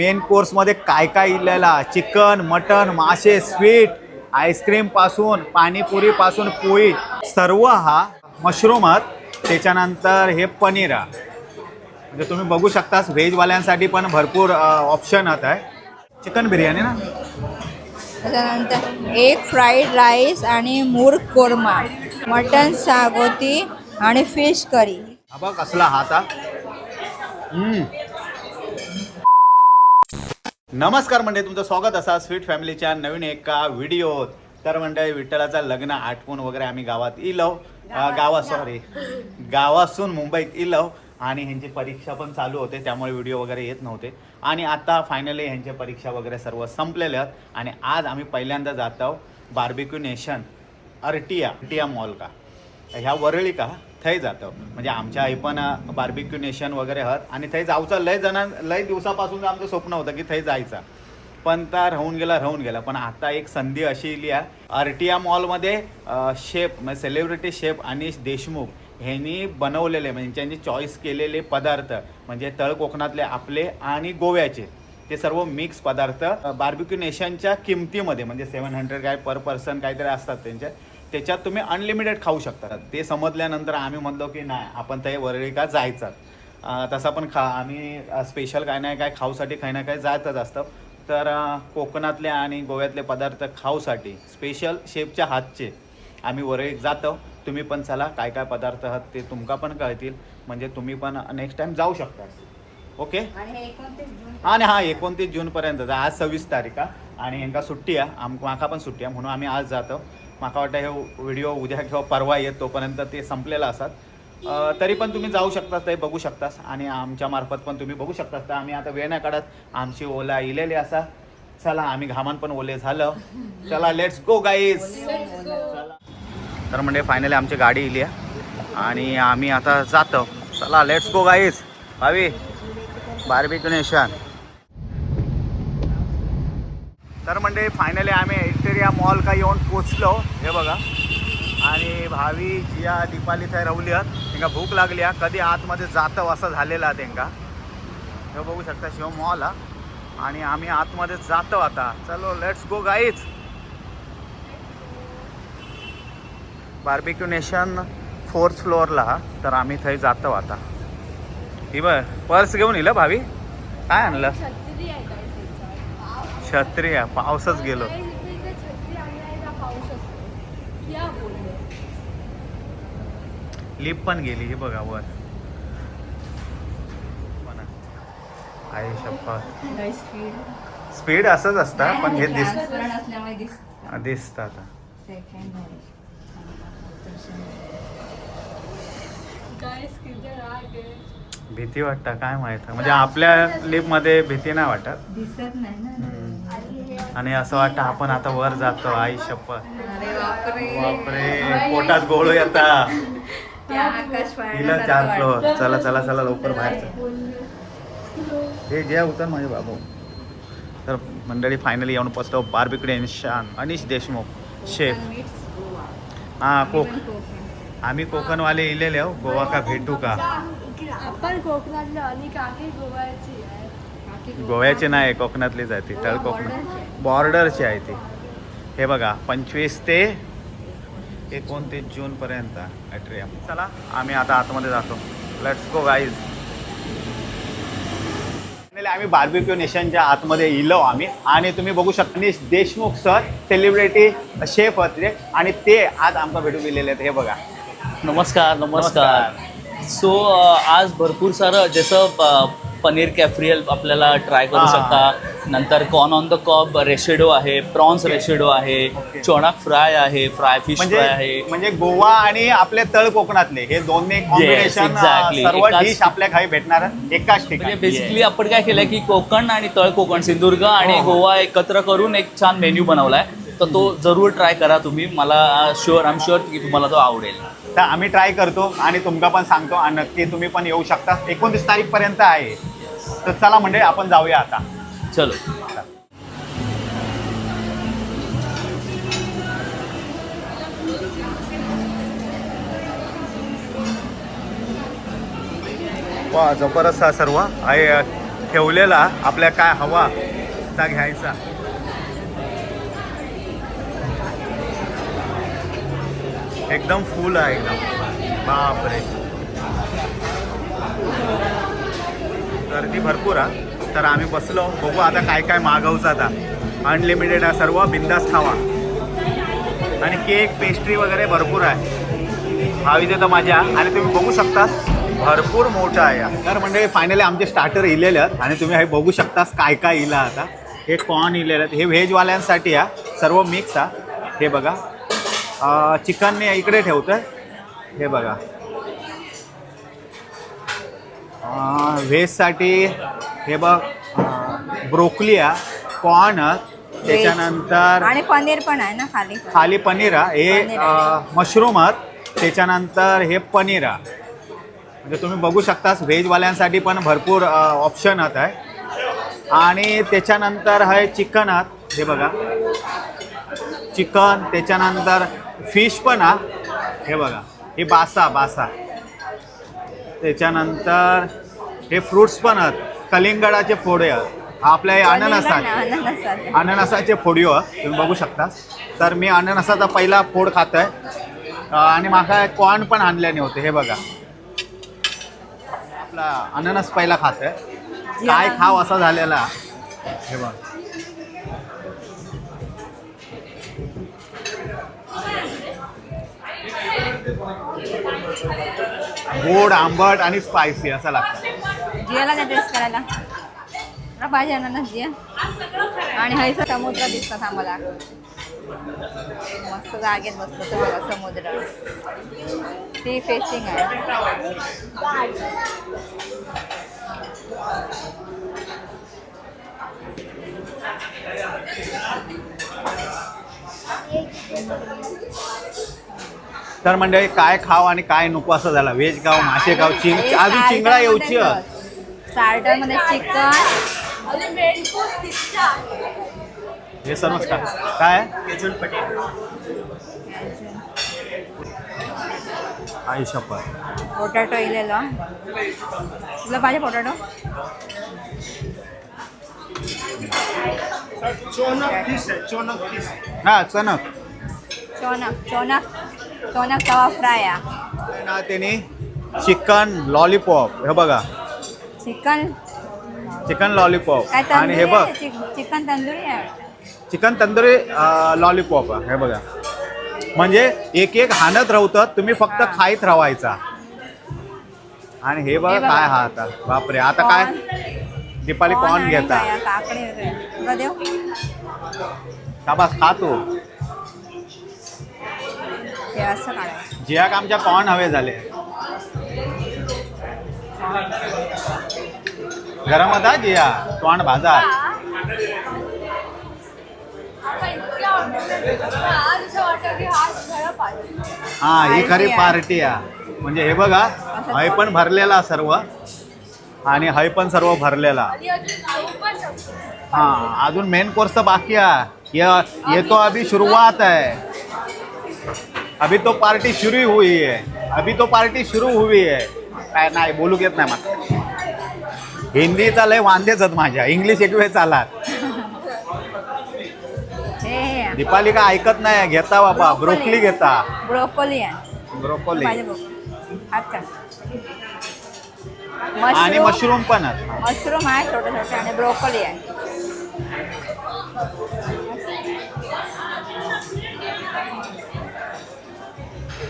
Main कोर्समध्ये काय काय इलेला, चिकन, मटन, मासे, स्वीट, आईस्क्रीम पासून पाणीपुरी पासून पोळी सर्व हा मशरूम आहेत. त्याच्यानंतर हे पनीर आहे. म्हणजे तुम्ही बघू शकता व्हेजवाल्यांसाठी पण भरपूर ऑप्शन आहे. चिकन बिर्याणी ना, त्याच्यानंतर एक फ्राईड राईस आणि मुर्ग कोरमा, मटन सागोती आणि फिश करी. हा बघ कसला हात हा. नमस्कार म्हणजे तुमचं स्वागत असा स्वीट फॅमिलीच्या नवीन एका व्हिडिओत. तर म्हणजे विठ्ठलाचं लग्न आटपून वगैरे आम्ही गावात इलो, गावातून मुंबईत इलो आणि ह्यांची परीक्षा पण चालू होते, त्यामुळे व्हिडिओ वगैरे येत नव्हते. आणि आता फायनली ह्यांच्या परीक्षा वगैरे सर्व संपलेले आहेत. आणि आज आम्ही पहिल्यांदा जात आहोत बार्बिक्यू नेशन अर्टिया मॉल का ह्या वरळी का थंय जातो. म्हणजे आमच्या आई पण बार्बिक्यू नेशन वगैरे आहेत आणि थंय जाऊचं लय दिवसापासून आमचं स्वप्न होतं की थंय जायचं, पण त्या राहून गेला. पण आता एक संधी अशी इली आहे. अर्टिया मॉलमध्ये शेफ म्हणजे सेलिब्रिटी शेफ अनिश देशमुख ह्यांनी बनवलेले म्हणजे त्यांनी चॉईस केलेले पदार्थ म्हणजे तळ कोकणातले आपले आणि गोव्याचे ते सर्व मिक्स पदार्थ बार्बिक्यू नेशनच्या किमतीमध्ये म्हणजे 700 काय पर पर्सन काहीतरी असतात त्याच्यात तुम्ही अनलिमिटेड खाऊ शकता. ते समजल्यानंतर आम्ही म्हणलो की नाही आपण ते वरळी का जायचं. तसा पण आम्ही स्पेशल काय नाही काय खाऊसाठी काही ना काही जातच असतं. तर कोकणातले आणि गोव्यातले पदार्थ खाऊसाठी स्पेशल शेफच्या हातचे आम्ही वरळीत जातो. तुम्ही पण चला, काय काय पदार्थ आहेत ते तुमका पण कळतील, म्हणजे तुम्ही पण नेक्स्ट टाइम जाऊ शकता. ओके. आणि हा 29 जूनपर्यंत आज 26 तारीख आणि ह्यांका सुट्टी आहे, माका पण सुट्टी आहे, म्हणून आम्ही आज जातो. माका वाटतं हे व्हिडिओ उद्या किंवा परवा येत तोपर्यंत ते संपलेलं असतात. तरी पण तुम्ही जाऊ शकता, ते बघू शकतास आणि आमच्या मार्फत पण तुम्ही बघू शकतास. तर आम्ही आता वेळ नाही काढत, आमची ओला इलेली असा. चला, आम्ही घामान पण ओले झालं. चला लेट्स गो गाईज. तर म्हणजे फायनली आमची गाडी इली आहे आणि आम्ही आता जातो. चला लेट्स गो गाईज. भावी बार्बिक्यू नेशन. तर म्हणजे फायनली आम्ही अर्टिया मॉल का येऊन पोचलो. हे बघा, आणि भावी जिया दीपाली थंय रावली आहेत. त्यांना भूक लागली आहे, कधी आतमध्ये जातं असं झालेलं आहे त्यांना. हे बघू शकता शिव मॉल हा, आणि आम्ही आतमध्ये जातो आता. चलो let's go guys. Barbecue nation 4th फ्लोअरला हा, तर आम्ही थंय जातो आता. ही बघ पर्स घेऊन येईल भावी. काय आणलं? छत्री आहे, पावसच गेलो. लिप पण गेली. हे बघा वर आहे शपथ. स्पीड असंच असतं, पण हे दिसतं आता. भीती वाटतं काय माहित, म्हणजे आपल्या लिप मध्ये भीती नाही वाटत, दिसत नाही ना. आणि असं वाटतं आपण आता वर जातो. आई शपथ. बापरे, पोटात गोळू येता. हिला 4 फ्लोअर. चला चला चला लवकर बाहेर. हे जे उतर माझे बाबू. तर मंडळी फायनली येऊन पोचतो बार्बिक्यू नेशन अनिश देशमुख शेफ. हां आम्ही कोकणवाले इलेले हो. गोवा का भेटू का? आपण कोकणातले आणि काकी गोव्याची आहे. गोव्याची नाही, कोकणातलीच आहे ती. तळ कोकणात बॉर्डरची आहे ती. हे बघा 25 ते 29 जूनपर्यंत अर्टिया. चला आम्ही आता आतमध्ये जातो. Let's go guys. आम्ही बार्बिक्यू नेशनच्या आतमध्ये इलो आम्ही, आणि तुम्ही बघू शकता अनिश देशमुख सर सेलिब्रिटी शेफ होते आणि ते आज आमका भेटू गेलेले आहेत. हे बघा. नमस्कार. सो आज भरपूर सारं जसं पनीर कॅफ्रियल आपल्याला ट्राय करू शकता. नंतर कॉर्न ऑन द कॉब रेशिडो आहे, प्रॉन्स रेशिडो आहे, चोणाक फ्राय आहे, फिश फ्राय आहे. म्हणजे गोवा आणि आपले तळ कोकणातले हे दोन्ही कॉम्बिनेशन सर्व डिश आपल्या काही भेटणार एकाच ठिकाणी. म्हणजे बेसिकली आपण काय केलंय की कोकण आणि तळ कोकण, सिंधुदुर्ग आणि गोवा एकत्र करून एक छान मेन्यू बनवलाय. तर तो जरूर ट्राय करा तुम्ही. मला आय एम शुअर की तुम्हाला तो आवडेल. तर आम्ही ट्राय करतो आणि तुमका पण सांगतो, आणि नक्की तुम्ही पण येऊ शकता. 29 तारीखपर्यंत आहे. तर चला म्हणजे आपण जाऊया आता. चलो. वा जबरदस्त सर्व आहे. ठेवलेला आपल्या काय हवा त्या घ्यायचा. एकदम फुल आहे एकदम, बापरे गर्दी भरपूर आहे. तर आम्ही बसलो, बघू आता काय काय मागवचं. आता अनलिमिटेड आहे सर्व, बिंदास खावा. आणि केक पेस्ट्री वगैरे भरपूर आहे. भावीचे तर मजा. आणि तुम्ही बघू शकता भरपूर मोठा आहे. तर म्हणजे फायनली आमचे स्टार्टर इलेले आहेत आणि तुम्ही हे बघू शकता काय काय इला. आता हे कॉर्न इलेले आहेत, हे व्हेजवाल्यांसाठी आहे, सर्व मिक्स आहे. हे बघा चिकन मी इकडे ठेवतोय. हे बघा व्हेजसाठी हे बघ ब्रोकली आहे, कॉर्न आहे, त्याच्यानंतर आणि पनीर पण आहे ना खाली. खाली पनीर आहे, हे मशरूम आहेत, त्याच्यानंतर हे पनीर आहे. म्हणजे तुम्ही बघू शकता व्हेजवाल्यांसाठी पण भरपूर ऑप्शन आहे. आणि त्याच्यानंतर आहे चिकन आहेत, हे बघा चिकन, त्याच्यानंतर फिश पण आहे. हे बघा हे बासा. त्याच्यानंतर हे फ्रूट्स पण आहेत, कलिंगडाचे फोडे आहेत, आपल्या हे अननसाचे फोडिओ आहे, तुम्ही बघू शकता. तर मी अननसाचा पहिला फोड खात आहे. आणि माका कॉर्न पण आणल्याने होते. हे बघा आपला अननस पहिला खात आहे, काय खाव असा झालेला. हे बघा गोड, आंबट आणि स्पायसी असं लागतं. जियाला काय टेस्ट करायला पाहिजे ना जिया. आणि हयचा समुद्र दिसतात आम्हाला, मस्त जागेत बसतो. तर बघा समुद्र, सी फेसिंग आहे. तर म्हणजे काय खाव आणि काय नको असं झालं. व्हेज खाव, मासे खाव, अजून चिंगळा येऊची. स्टार्टर मध्ये चिकन, हे सर्वच काय आई शपथ. पोटॅटो इलेलो. तुला पाहिजे पोटॅटो? हा चणक चोनक तवा फ्राय आहे ना. त्याने चिकन लॉलीपॉप, हे बघा चिकन लॉलीपॉप. आणि हे बघ चिकन तंदुरी आहे, चिकन तंदुरी लॉलीपॉप आहे. हे बघा म्हणजे एक एक हाणत राहतात, तुम्ही फक्त खाईत राहायचा. आणि हे बघा काय हा आता, बापरे. आता काय दीपाली कॉर्न घेता, काकडे देऊ शाबास खा तू. हे असं काढायचं. जियाक आमच्या कॉर्न हवे झाले. गरम होता जिया, तोंड भाजा. हा ही खरी पार्टी आहे. म्हणजे हे बघा हय पण भरलेला सर्व, आणि हय पण सर्व भरलेला. हाँ अजून मेन कोर्स तो बाकी है. ये तो अभी शुरुआत है. अभी तो पार्टी शुरू हुई है. काय नाही बोलू घेत नाही मला. हिंदीचा लय वांदेच आहेत माझ्या, इंग्लिश एक वेळ चालत. दीपाली का ऐकत नाही. घेता बाबा ब्रोकली घेता. ब्रोकोली आणि मशरूम पण आहेत. मशरूम आहे छोटे छोटे, आणि ब्रोकोली आहे.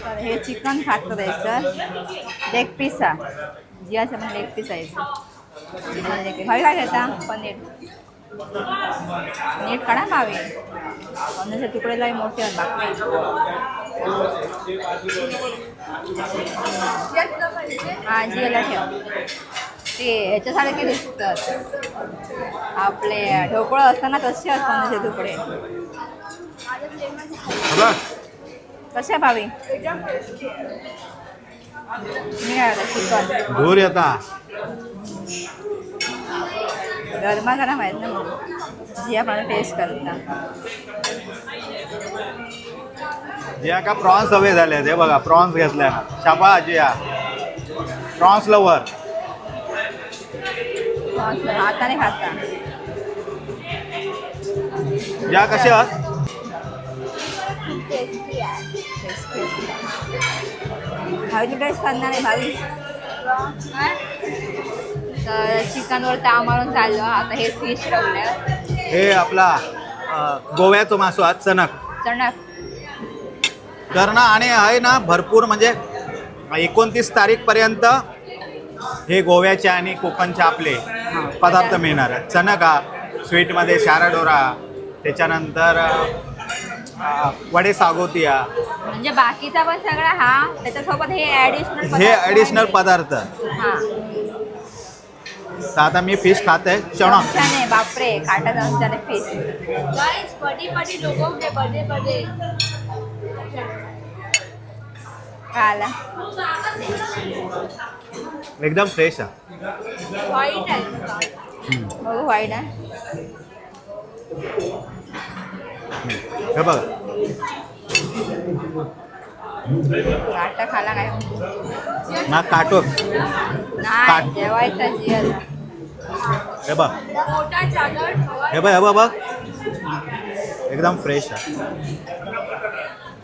तर हे चिकन खातो द्यायचं. लेग पीस आहे जियाचं, पण लेग पीस आहे. हवी काय घेता? पनीर नीट काढा भावे. पनीरचे तुकडे लय मोठे आहेत बाकी. हा जियाला ठेव. ते ह्याच्यासारखे दिसतात आपले ढोकळं असताना तसे आहेत पनीरचे तुकडे. कसे भावी? मी काय चिकन धूर येता. गरमागरम आहेत ना, मग जिया पण टेस्ट करता. जिया का प्रॉन्स हवे झाले. हे बघा प्रॉन्स घेतल्या. शाबा जिया, प्रॉन्स लवर. मस्त हाताने खाता. या कसे आहात? भावी टेस्ट करणार आहे भावी. तर चिकनवर ताव मारून चाललो. आता हे फिश ठेवलं. हे आपला गोव्याचं मासू आज चणक. चणक. तर ना आणि आहे ना भरपूर म्हणजे 29 तारीखपर्यंत हे गोव्याचे आणि कोकणचे आपले पदार्थ मिळणार आहेत. चणक हा स्वीटमध्ये शाराडोरा, त्याच्यानंतर वडे सागोतिया, म्हणजे बाकीचा पण सगळा हा त्याच्यासोबत हे ॲडिशनल पदार्थ. हा तर आता मी फिश खात आहे चणक. चमच्याने बापरे काटा चमच्याने फिश. गाइस बड़ी बड़ी लोगों के बड़े खायला एकदम फ्रेश आहे. व्हाइट है. बघू वाईट आहे. हे बघ काटा खाला काय ना काटो. नाही जेवायचा जियल. हे बघ मोटा चादर हे बघ हे बघ बघ एकदम फ्रेश आहे.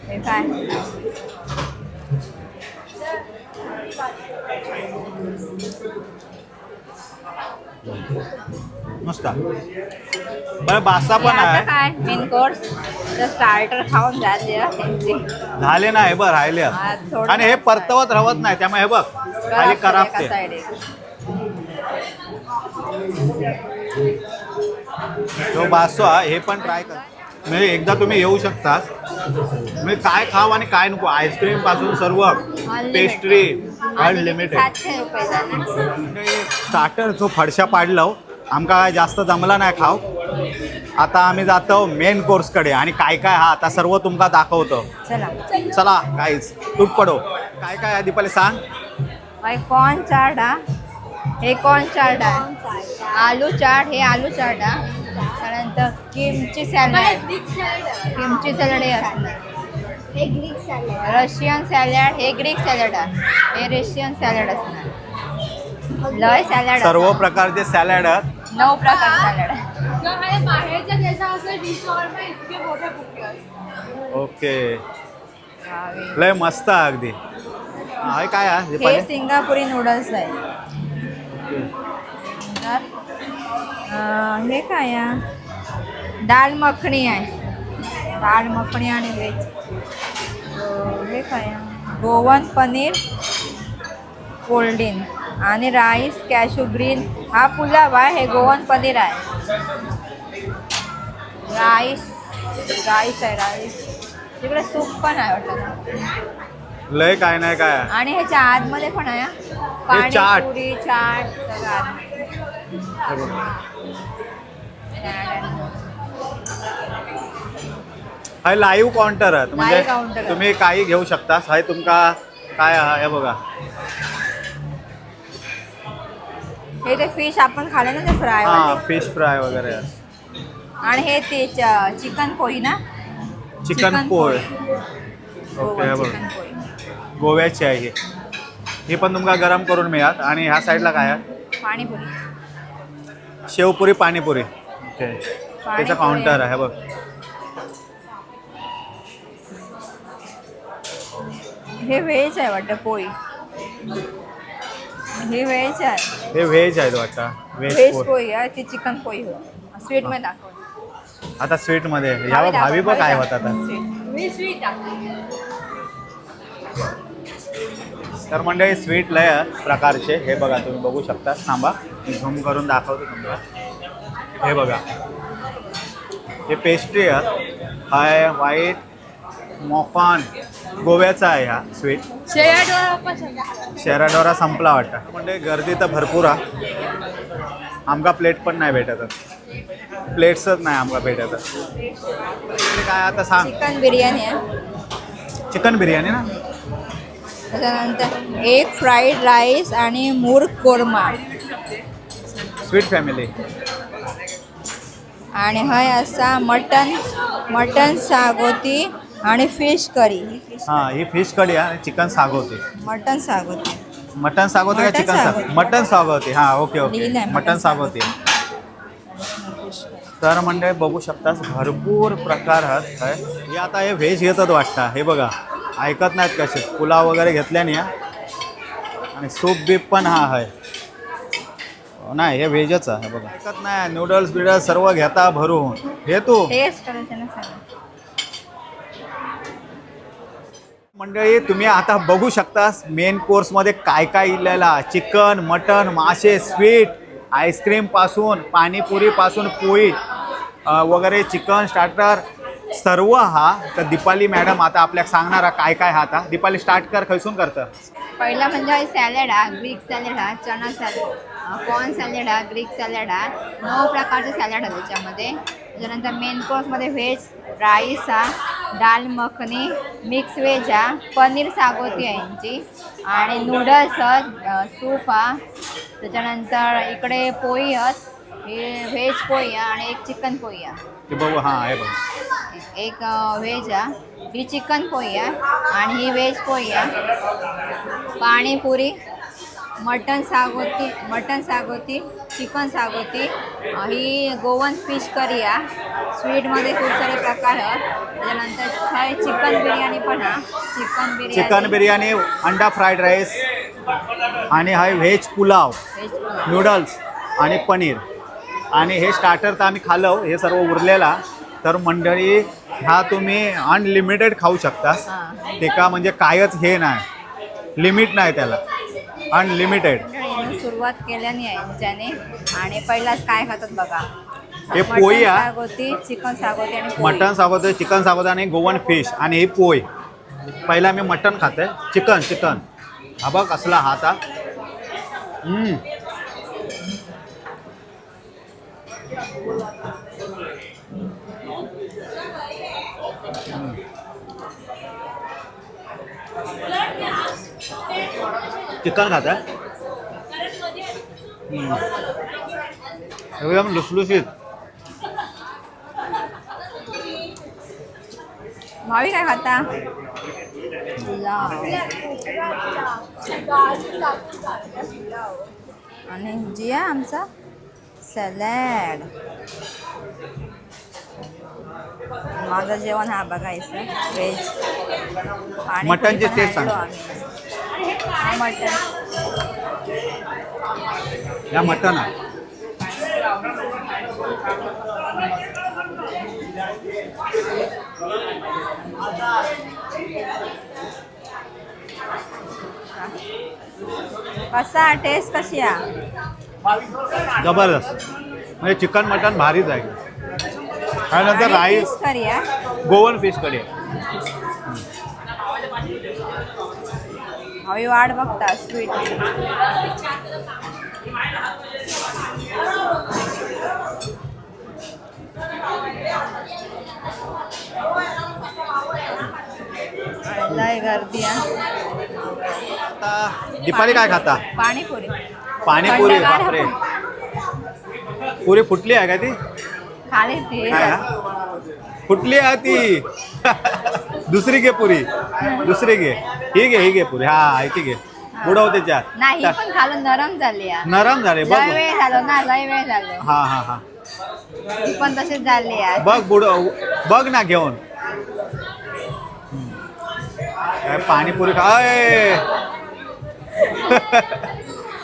हे काय मस्त. बरं बासा पण हे आता आहे. काय मेन कोर्स स्टार्टर खाऊन झाले. झाले नाही बरं राहिले हा, थोडं आणि हे परतवत राहत नाही त्यामुळे हे बघ खाली करापते. तो बासो हे पण ट्राय कर. म्हणजे एकदा तुम्ही येऊ शकता. म्हणजे काय खाव आणि काय नको आईस्क्रीम पासून सर्व पेस्ट्री अनलिमिटेड. 700 रुपये झाले. स्टार्टर जो फडशा पाडलो आमका काय जास्त जमला नाही खाव. आता आम्ही जातो मेन कोर्सकडे आणि काय काय हा आता सर्व तुमका दाखवतो. चला चला काहीच तूट पडो. काय काय आधी पहिले सांग. भाई कॉर्न चाट हा. हे कॉर्न चाट आहे. आलू चाट हे आलू चाट हा. त्यानंतर किमची सॅलड. किमची सॅलड हे असणार. हे ग्रीक सॅलड. रशियन सॅलड हे ग्रीक सॅलड आहे. हे रशियन सॅलड असणार. लय सॅलड सर्व प्रकारचे सॅलड आहेत. 9 प्रकार सॅलड आहे. हे बाहेरच्या देशात असं रिसॉर्ट में इतके मोठे बुके असतात. ओके लय मस्त आहे अगदी. हे काय आहे हे हे पहिले? सिंगापुरी नूडल्स आहे. हे काय आहे दाल मखणी आहे. दाल मखणी आणि व्हेज. हे काय आहे गोवन पनीर कोल्डिन आणि राईस कॅशू ग्रीन. हा पुलाव आहे. हे गोवन पनीर आहे. राईस आहे राईस. तिकडे सूप पण आहे वाटतं. लय काय नाही काय आहे. आणि ह्याच्या आतमध्ये पण आहे चाट. पाणीपुरी चाट सगळं आतमध्ये. हे बघ. हा लाईव्ह काउंटर आहे Live counter म्हणजे आहे. तुम्ही काही घेऊ शकता. हाय तुमका काय आहे हे बघा. हे ते फिश आपण खाल्लं ना ते फ्राय हा फिश फ्राय वगैरे आहे. आणि हे ते चिकन पोळी ना. चिकन पोळ. ओके हे बघ चिकन पोळी. गोव्याची आहे ही. ही पण तुमका गरम करून मिळात. आणि ह्या साईडला काय आहे पाणीपुरी. शेवपुरी पाणीपुरी. ओके त्याचं काउंटर आहे हे बघ. हे व्हेज आहे वाटतं पोळी. हे व्हेज आहे. हे व्हेज आहेत वाटतं. व्हेज व्हेज पोळी आहे. ती चिकन पोळी हो. स्वीट मध्ये दाखव. आता स्वीट मध्ये यावं भावी बघ काय होत आता. मी स्वीट टाकते. तर मंडळी स्वीट लय प्रकारचे हे बघा तुम्ही बघू शकता. थांबा मी झूम करून दाखवतो तुम्हाला. हे बघा हे पेस्ट्री आहे. हाय व्हाईट मोफान गोव्याचा आहे हा स्वीट. शेराडोरा संपला वाटतं. म्हणजे गर्दी तर भरपूर आहे. आमका प्लेट पण नाही भेटत. प्लेट्सच नाही आमका भेटत. काय आता सांग. चिकन बिर्याणी आहे. चिकन बिर्याणी ना. त्याच्यानंतर एक फ्राईड राईस आणि मुर्ग कोरमा. Sweet family. आणि हाय असा मटन सागोती आणि फिश करी. हां ही फिश कढी आणि चिकन सागोती. मटन सागोती. मटन सागोती का मटण चिकन सागोती. मटन सागोती हा ओके लिहिलंय ओके मटण मटन सागोती. तर मंडळी बघू शकतास भरपूर प्रकार आहेत काय हे आता हे व्हेज घेतात वाटतं. हे बघा ऐकत नाहीत कसे पुलाव वगैरे घेतल्याने या आणि सूप बीप पण हा आहे. नाही हे व्हेजच आहे बघा. ऐकत नाही नूडल्स बिडल्स सर्व घेता भरून. हे तू टेस्ट करायचं ना सगळं. मंडळी तुम्ही आता बघू शकता मेन कोर्समध्ये काय काय इलेला. चिकन मटन मासे स्वीट आईस्क्रीम पासून पाणीपुरी पासून पोळी वगैरे चिकन स्टार्टर सर्व हा. तर दीपाली मॅडम आता आपल्याला सांगणार काय काय हा. आता दीपाली स्टार्ट कर खैसून करतं. पहिला म्हणजे सॅलड हा ग्रीक सॅलड हा चना सॅलड कॉर्न सॅलड हा ग्रीक सॅलड हा 9 प्रकारचे सॅलड आहे त्याच्यामध्ये. त्याच्यानंतर मेन कोर्समध्ये व्हेज राईस हा दाल मखनी मिक्स व्हेज हा पनीर सागोती आहे यांची आणि नूडल्स आहेत सूप हा. त्याच्यानंतर इकडे पोळी आहेत हे व्हेज पोळी आहे आणि एक चिकन पोळी आहे. ते बघू हां आहे बघ एक व्हेज आहे ही चिकन पोळी आहे आणि ही व्हेज पोळी आहे. पाणीपुरी मटन सागोती चिकन सागोती ही गोवन फिश करी आहे. स्वीटमध्ये खूप सारे प्रकार आहेत. त्याच्यानंतर काय चिकन बिर्याणी पण आहे चिकन बिर्याणी अंडा फ्राईड राईस आणि हा व्हेज पुलाव नूडल्स आणि पनीर आणि हे स्टार्टर तर आम्ही खाल्लं हे सर्व उरलेला. तर मंडळी ह्या तुम्ही अनलिमिटेड खाऊ शकता. ते का म्हणजे कायच हे नाही लिमिट नाही त्याला अनलिमिटेड. सुरुवात केल्याने यांच्याने आणि पहिलाच काय खातात बघा हे पोळी आहे सागोती चिकन सागोती आणि मटन सागोती चिकन सागोती आणि गोवन फिश आणि ही पोळी. पहिला मी मटन खाते चिकन हा बघ कसला हा आता. चिकन खाता एकदम लुसलुशीत. भावी काय खाता आणि जिया आमचा सॅलड. माझं जेवण हा बघायचं व्हेज मटनची टेस्ट सांग. मटन या मटन आहे कसा टेस्ट कशी आहे जबरदस्त. म्हणजे चिकन मटन भारीच आहे. त्यानंतर राईस करी आहे गोवन फिश करी हवी वाट बघता स्वीट. लय गर्दी आहे. आता दीपाली काय खाता पाणीपुरी पाणीपुरी. थंडगार बापरे पुरी फुटली आहे का ती खाली ती काय हा? फुटली आहे ती दुसरी घे पुरी दुसरी घे ही घे पुरी हा ती घे बुडव त्याच्यात. नाही ही पण खालून नरम झाली आहे. नरम झाले बघ. लय वेळ झालो ना लय वेळ झालो. हा हा हा ही पण तशीच झाली आहे. बघ बुडव बघ ना घेऊन. काय पाणीपुरी काय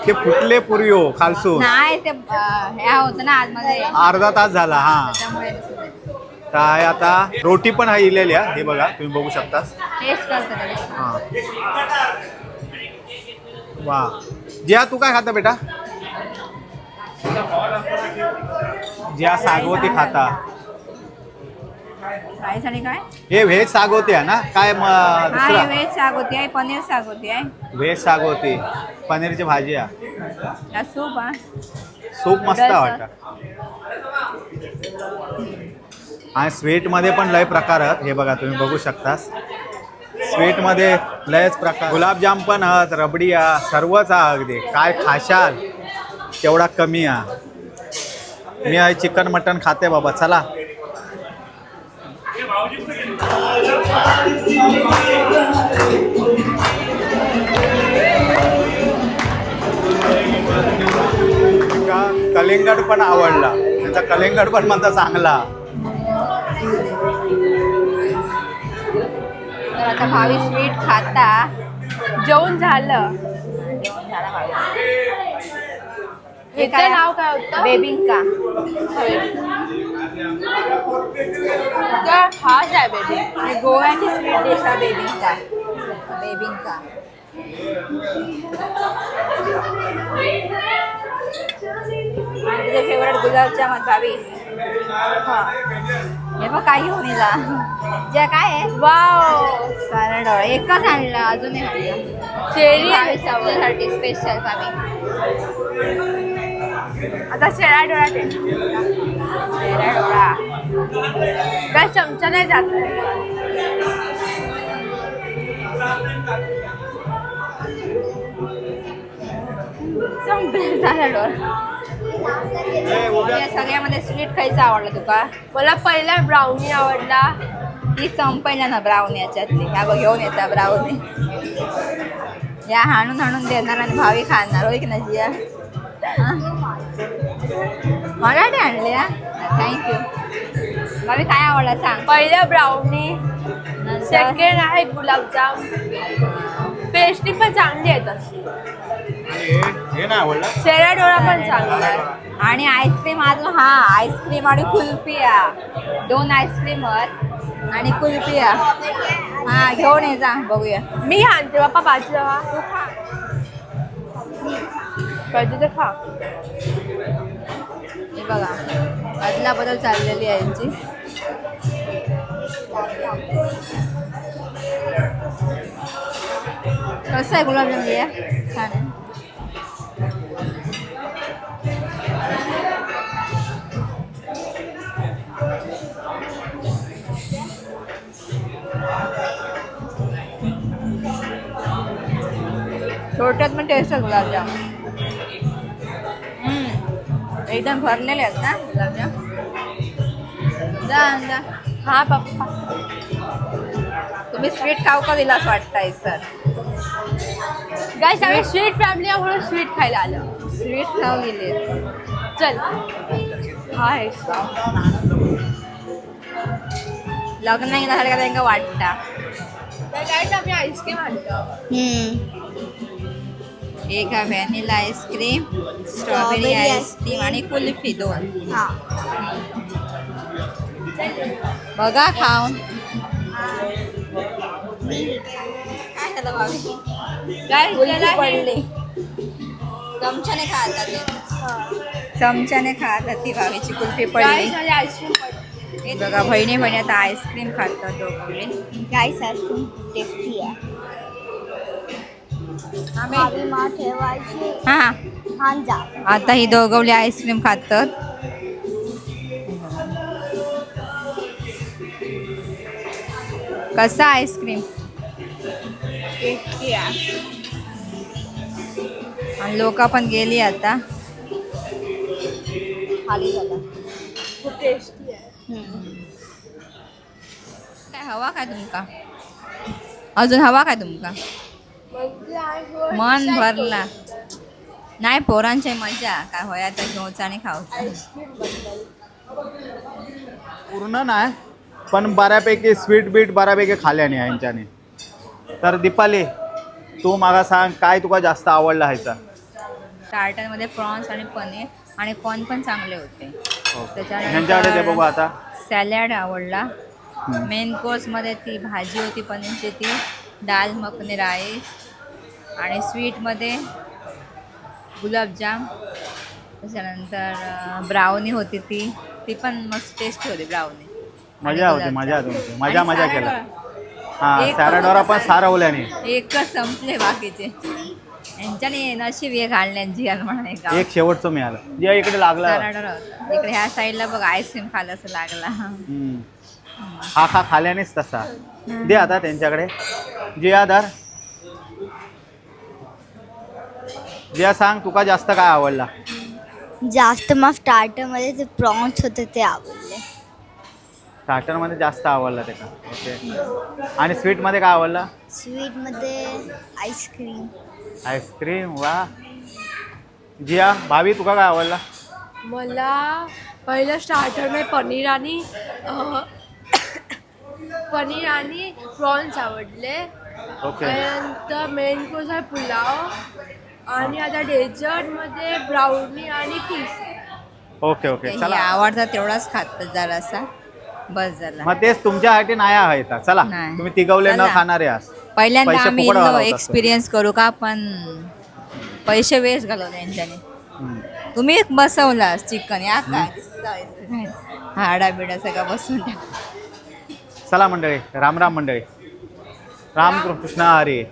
ते फुटले पुरी हो खालसून. नाही ते ह्या होतं ना आतमध्ये अर्धा तास झाला हा. त्यामुळे तसं झालं. काय आता रोटी पण हा इलेली आहे. हे बघा तुम्ही बघू शकता. टेस्ट करतो तरी. हा वा जिया तू काय खाता बेटा जिया सागवती खाता. राईसाठी काय हे व्हेज सागवती आहे ना काय हा दुसरा व्हेज सागोती आहे पनीर सागोती आहे व्हेज सागवती पनीरची भाजी आहे. या सूप हा सूप मस्त वाटतं. आणि स्वीटमध्ये पण लय प्रकार आहेत. हे बघा तुम्ही बघू शकता स्वीटमध्ये लयच प्रकार. गुलाबजाम पण आहेत रबडी आहे सर्वच आहे. अगदी काय खाशाल तेवढा कमी आहे. मी आहे चिकन मटन खाते बाबा. चला कलिंगड पण आवडला. त्यांचा कलिंगड पण म्हणता चांगला. तर आता भावी स्वीट खाता. जेवण झालं. जेवण झाला भावी. हे ह्याचं नाव काय होतं? बेबिंका. खास आहे बेबी. हे गोव्याची स्वीट डिश आहे बेबिंका. बेबिंका. आणि तुझे फेवरेट गुलाबजाम भावी. हा. हे बघ काय घेऊन येला. जे काय आहे वाव. सॅलड एकच आणलं अजूनही आणलं. चेरी भावीसाठी स्पेशल भावी. आता शेळा डोळा टेस्ट. तेरा डोळा. काय चमचा नाही जात. संपलं सॅलडवर. या सगळ्यामध्ये स्वीट खायचं आवडलं तुका. मला पहिला ब्राउनी आवडला. ती संपल्या ना ब्राउनी याच्यातली. ह्या बघ घेऊन येतात ब्राउनी. या हाणून हाणून देणार आणि भावी खाणार होय की ना जिया. मराठी आणले थँक्यू. भावी काय आवडला सांग. पहिला ब्राउनी. सेकंड आहे गुलाबजाम. पेस्ट्री पण चांगली आहे तशी. हे नाही आवडला. शेळा डोळा पण चांगला आहे. आणि आईस्क्रीम अजून हा आईस्क्रीम आणि कुल्फी आहे. 2 आईस्क्रीमवर आणि कुल्फी आहे. हा घेऊन ये जा बघूया. मी आणते बाप्पा बाजूला. तू खा. बाजूला खा. हे बघा अदला बदल चाललेली आहे यांची. कसं आहे गुलाबजाम लिया. छान आहे. छोट्यात पण टेस्ट आहे गुलाबजाम. एकदम भरलेले आहेत ना गुलाबजाम. जा हा पप्पा. तुम्ही स्वीट खाऊ का दिला असं वाटतंय सर. गाईस आम्ही स्वीट फॅमिली म्हणून स्वीट खायला आलो. स्वीट खाऊ गेले. चल. हा आहे. लग्न नाही झालं त्यांना वाटता. गाईस आम्ही आईस्क्रीम आणलं. एक आहे व्हॅनिला आईस्क्रीम, स्ट्रॉबेरी आईस्क्रीम आणि कुल्फी 2. बघा खाऊन काय झालं भावी. गाईस कुल्फी पडली. चमच्याने खातात चमच्याने खातात ती भावीची कुल्फी पडली. गाईस माझी आईस्क्रीम पडली. बघा बहिणी बहिणी आता आईस्क्रीम खातात दोघे. गाईस आईस्क्रीम टेस्टी आहे. आम्ही मा ठेवायची हा छान जा. आता ही दोघवली आईस्क्रीम खातात. कसा आईस्क्रीम टेस्टी आहे. आणि लोक पण गेली आता खाली झाला. खूप टेस्टी आहे. काय हवा काय तुमका. अजून हवा काय तुमका. मन भरला नाही. पोरांची मजा काय होया तर घेऊचा आणि खाऊचा. पूर्ण नाही पण बऱ्यापैकी स्वीट बीट बऱ्यापैकी खाल्याने यांच्याने. तर दीपाली तू मला सांग काय तुका जास्त आवडला ह्याचा. स्टार्टरमध्ये प्रॉन्स आणि पनीर आणि कॉर्न पण चांगले होते. ह्यांच्याकडे ते बघू आता. सॅलड आवडला. मेन कोर्समध्ये ती भाजी होती पनीरची ती. दाल मखनी राईस आणि स्वीटमध्ये गुलाबजाम. त्याच्यानंतर ब्राउनी होती ती पण मस्त टेस्टी होती ब्राउनी. मजा होती मजा तुमची मजा आणि मजा salad केला. वर- हा एक सॅलडवर आपण सारवल्याने. एकच संपले बाकीचे. यांच्याने नशीब एक आणल्यांची म्हणा का. एक शेवटचं मिळालं जे इकडे लागला. सॅलडवर होता. इकडे ह्या साईडला बघ आईस्क्रीम खायला असं लागला. हा खाल्यानेच तसा. दे आता त्यांच्याकडे. जिया धर. जिया सांग तुका जास्त काय आवडला. जास्त मग स्टार्टरमध्ये जे प्रॉन्स होते ते आवडले. स्टार्टरमध्ये जास्त आवडला त्याचा. ओके. आणि स्वीटमध्ये काय आवडला. स्वीटमध्ये आईस्क्रीम. आईस्क्रीम वा. जिया भाभी तुका काय आवडला. मला पहिलं स्टार्टरमध्ये पनीर आणि प्रॉन्स आवडले. ओके. त्यानंतर मेन कोर्स आहे पुलाव आणि आता डेझर्टमध्ये ब्राउनी आणि केक. ओके ओके हे चला. आवडता तेवढाच खात जरासा बस झाला. मग तेच तुमच्यासाठी नाही आहे का? चला नाही. तुम्ही तिघवले न चला. खाणारे आहात. पहिल्यांदा पैसे आम्ही फुकट घालवत असतो. एक्सपिरियन्स करू का पण पैसे वेस्ट घालवले यांच्याने. हम्म. तुम्ही बसवला चिकन या काय हाडा बिडा सगळं बसून टाक. चला मंडळी, राम राम मंडळी, राम कृष्ण हरी.